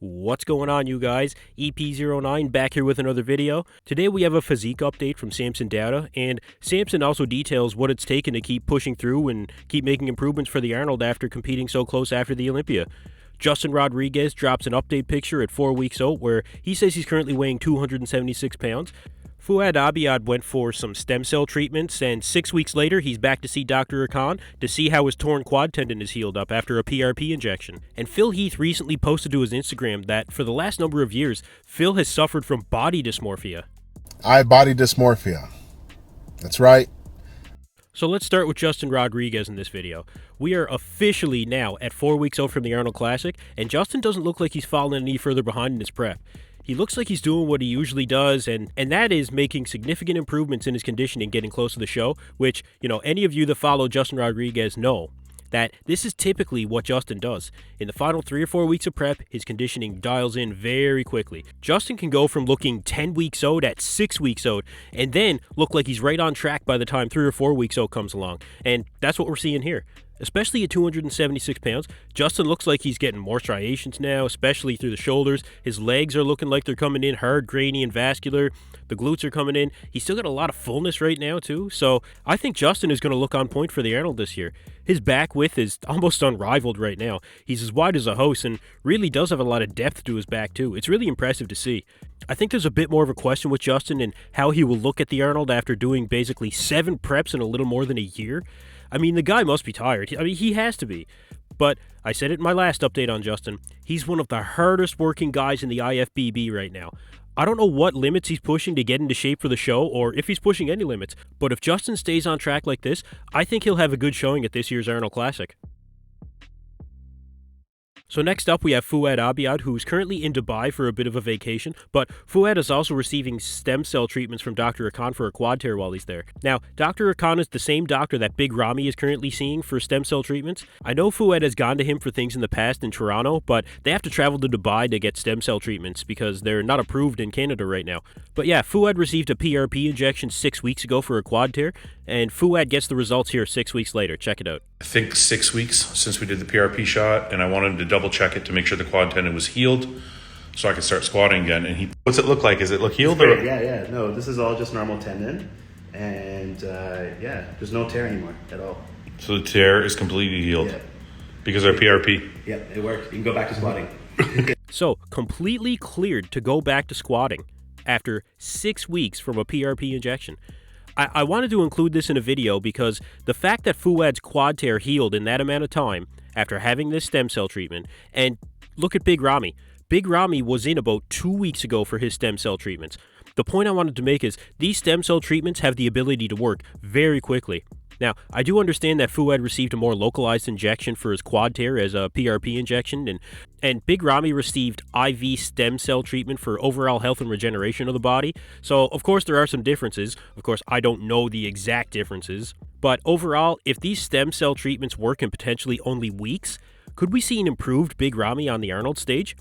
What's going on, you guys? EP09 back here with another video. Today we have a physique update from Samson Dauda, and Samson also details what it's taken to keep pushing through and keep making improvements for the Arnold after competing so close after the Olympia. Justin Rodriguez drops an update picture at 4 weeks out where he says he's currently weighing 276 pounds. Fouad Abiad went for some stem cell treatments, and 6 weeks later, he's back to see Dr. Akhan to see how his torn quad tendon is healed up after a PRP injection. And Phil Heath recently posted to his Instagram that for the last number of years, Phil has suffered from body dysmorphia. I have body dysmorphia. That's right. So let's start with Justin Rodriguez in this video. We are officially now at 4 weeks out from the Arnold Classic, and Justin doesn't look like he's fallen any further behind in his prep. He looks like he's doing what he usually does, and that is making significant improvements in his conditioning getting close to the show, which, any of you that follow Justin Rodriguez know that this is typically what Justin does. In the final 3 or 4 weeks of prep, his conditioning dials in very quickly. Justin can go from looking 10 weeks out at 6 weeks out, and then look like he's right on track by the time 3 or 4 weeks out comes along. And that's what we're seeing here. Especially at 276 pounds, Justin looks like he's getting more striations now, especially through the shoulders. His legs are looking like they're coming in hard, grainy, and vascular. The glutes are coming in. He's still got a lot of fullness right now, too. So I think Justin is going to look on point for the Arnold this year. His back width is almost unrivaled right now. He's as wide as a house and really does have a lot of depth to his back, too. It's really impressive to see. I think there's a bit more of a question with Justin and how he will look at the Arnold after doing basically 7 preps in a little more than a year. I mean, the guy must be tired. I mean, he has to be. But I said it in my last update on Justin. He's one of the hardest working guys in the IFBB right now. I don't know what limits he's pushing to get into shape for the show or if he's pushing any limits. But if Justin stays on track like this, I think he'll have a good showing at this year's Arnold Classic. So next up we have Fouad Abiad, who's currently in Dubai for a bit of a vacation, but Fouad is also receiving stem cell treatments from Dr. Akhan for a quad tear while he's there. Now, Dr. Akhan is the same doctor that Big Ramy is currently seeing for stem cell treatments. I know Fouad has gone to him for things in the past in Toronto, but they have to travel to Dubai to get stem cell treatments because they're not approved in Canada right now. But yeah, Fouad received a PRP injection 6 weeks ago for a quad tear, and Fouad gets the results here 6 weeks later. Check it out. I think 6 weeks since we did the PRP shot, and I wanted to double check it to make sure the quad tendon was healed so I could start squatting again. What's it look like? Is it look healed? Or? Yeah. No, this is all just normal tendon. And there's no tear anymore at all. So the tear is completely healed because of our PRP? Yeah, it worked. You can go back to squatting. So, completely cleared to go back to squatting after 6 weeks from a PRP injection. I wanted to include this in a video because the fact that Fouad's quad tear healed in that amount of time after having this stem cell treatment, and look at Big Ramy. Big Ramy was in about 2 weeks ago for his stem cell treatments. The point I wanted to make is these stem cell treatments have the ability to work very quickly. Now, I do understand that Fouad received a more localized injection for his quad tear as a PRP injection, and Big Ramy received IV stem cell treatment for overall health and regeneration of the body. So, of course, there are some differences. Of course, I don't know the exact differences. But overall, if these stem cell treatments work in potentially only weeks, could we see an improved Big Ramy on the Arnold stage?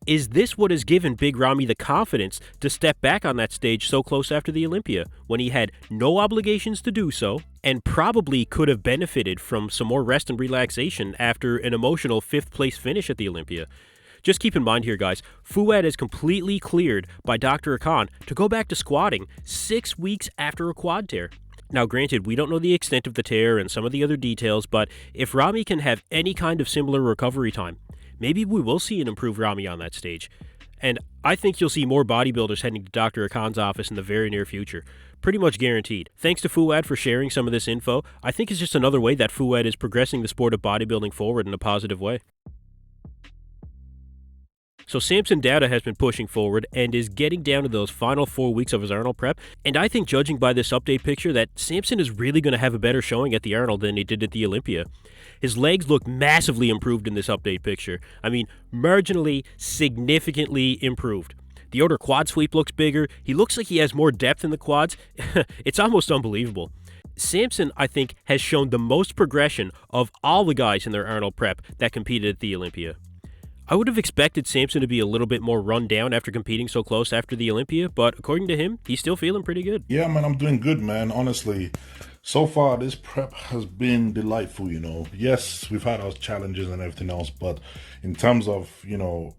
Is this what has given Big Ramy the confidence to step back on that stage so close after the Olympia, when he had no obligations to do so, and probably could have benefited from some more rest and relaxation after an emotional 5th place finish at the Olympia? Just keep in mind here, guys, Fouad is completely cleared by Dr. Akhan to go back to squatting 6 weeks after a quad tear. Now, granted, we don't know the extent of the tear and some of the other details, but if Ramy can have any kind of similar recovery time, maybe we will see an improved Ramy on that stage. And I think you'll see more bodybuilders heading to Dr. Akhan's office in the very near future. Pretty much guaranteed. Thanks to Fouad for sharing some of this info. I think it's just another way that Fouad is progressing the sport of bodybuilding forward in a positive way. So Samson Dauda has been pushing forward and is getting down to those final 4 weeks of his Arnold prep, and I think, judging by this update picture, that Samson is really going to have a better showing at the Arnold than he did at the Olympia. His legs look massively improved in this update picture. I mean, marginally, significantly improved. The outer quad sweep looks bigger. He looks like he has more depth in the quads. It's almost unbelievable. Samson, I think, has shown the most progression of all the guys in their Arnold prep that competed at the Olympia. I would have expected Samson to be a little bit more run down after competing so close after the Olympia, but according to him, he's still feeling pretty good. Yeah, man, I'm doing good, man. Honestly, So far, this prep has been delightful, Yes, we've had our challenges and everything else, but in terms of,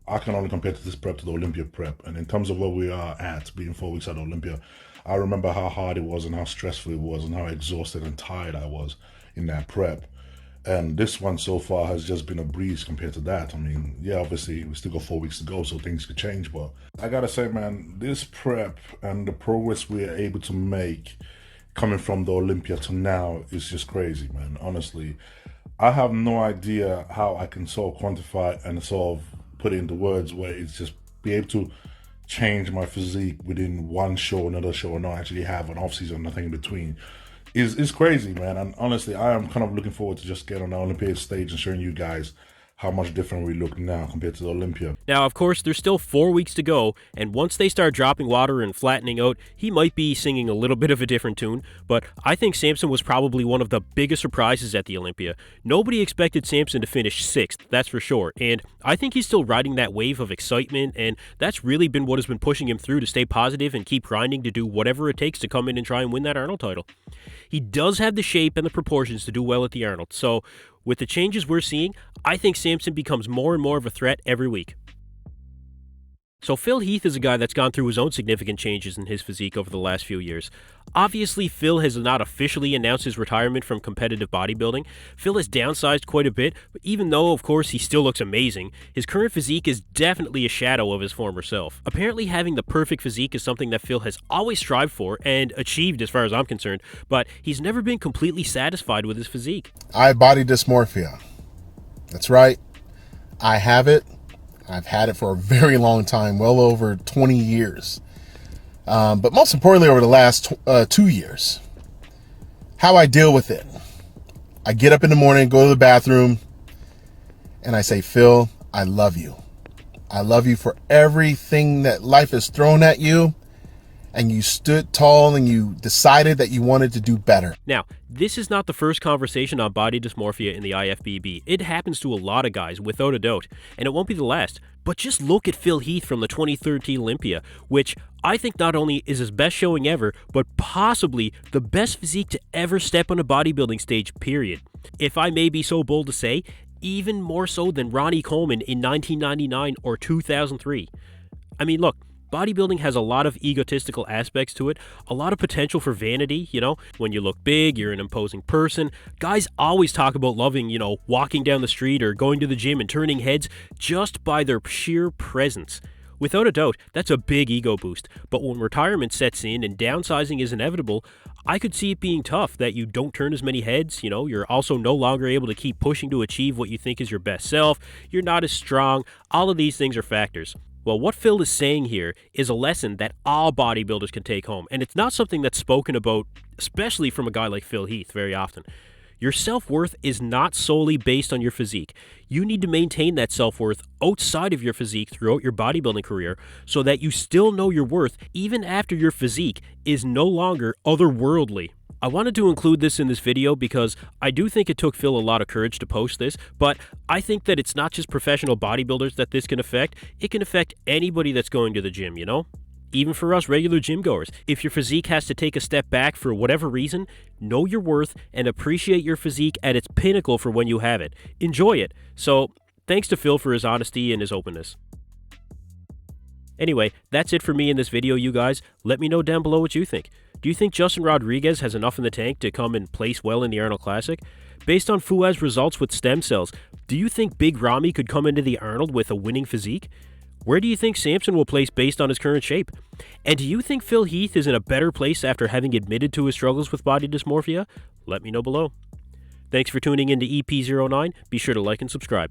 I can only compare this prep to the Olympia prep. And in terms of where we are at, being 4 weeks at Olympia, I remember how hard it was and how stressful it was and how exhausted and tired I was in that prep. And this one so far has just been a breeze compared to that. I mean, yeah, obviously we still got 4 weeks to go, so things could change. But I gotta say, man, this prep and the progress we are able to make coming from the Olympia to now is just crazy, man. Honestly, I have no idea how I can sort of quantify and sort of put it into words where it's just be able to change my physique within one show, another show, and not actually have an off-season, nothing in between. Is crazy, man. And honestly, I am kind of looking forward to just getting on the Olympic stage and showing you guys how much different we look now compared to the Olympia. Now, of course, there's still 4 weeks to go, and once they start dropping water and flattening out, he might be singing a little bit of a different tune, but I think Samson was probably one of the biggest surprises at the Olympia. Nobody expected Samson to finish 6th, that's for sure, and I think he's still riding that wave of excitement, and that's really been what has been pushing him through to stay positive and keep grinding to do whatever it takes to come in and try and win that Arnold title. He does have the shape and the proportions to do well at the Arnold, so with the changes we're seeing, I think Samson becomes more and more of a threat every week. So Phil Heath is a guy that's gone through his own significant changes in his physique over the last few years. Obviously, Phil has not officially announced his retirement from competitive bodybuilding. Phil has downsized quite a bit, but even though, of course, he still looks amazing, his current physique is definitely a shadow of his former self. Apparently, having the perfect physique is something that Phil has always strived for and achieved as far as I'm concerned, but he's never been completely satisfied with his physique. I have body dysmorphia. That's right. I have it. I've had it for a very long time, well over 20 years. But most importantly, over the last 2 years, how I deal with it. I get up in the morning, go to the bathroom, and I say, Phil, I love you. I love you for everything that life has thrown at you. And you stood tall and you decided that you wanted to do better. Now, this is not the first conversation on body dysmorphia in the IFBB. It happens to a lot of guys, without a doubt, and it won't be the last. But just look at Phil Heath from the 2013 Olympia, which I think not only is his best showing ever, but possibly the best physique to ever step on a bodybuilding stage, period. If I may be so bold to say, even more so than Ronnie Coleman in 1999 or 2003. I mean, look, bodybuilding has a lot of egotistical aspects to it, a lot of potential for vanity, When you look big, you're an imposing person. Guys always talk about loving, walking down the street or going to the gym and turning heads just by their sheer presence. Without a doubt, that's a big ego boost, but when retirement sets in and downsizing is inevitable, I could see it being tough that you don't turn as many heads, you're also no longer able to keep pushing to achieve what you think is your best self, you're not as strong, all of these things are factors. Well, what Phil is saying here is a lesson that all bodybuilders can take home, and it's not something that's spoken about, especially from a guy like Phil Heath, very often. Your self-worth is not solely based on your physique. You need to maintain that self-worth outside of your physique throughout your bodybuilding career so that you still know your worth even after your physique is no longer otherworldly. I wanted to include this in this video because I do think it took Phil a lot of courage to post this, but I think that it's not just professional bodybuilders that this can affect. It can affect anybody that's going to the gym, Even for us regular gym goers, if your physique has to take a step back for whatever reason, know your worth and appreciate your physique at its pinnacle for when you have it. Enjoy it. So, thanks to Phil for his honesty and his openness. Anyway, that's it for me in this video, you guys. Let me know down below what you think. Do you think Justin Rodriguez has enough in the tank to come and place well in the Arnold Classic? Based on Fouads' results with stem cells, do you think Big Ramy could come into the Arnold with a winning physique? Where do you think Samson will place based on his current shape? And do you think Phil Heath is in a better place after having admitted to his struggles with body dysmorphia? Let me know below. Thanks for tuning in to EP09. Be sure to like and subscribe.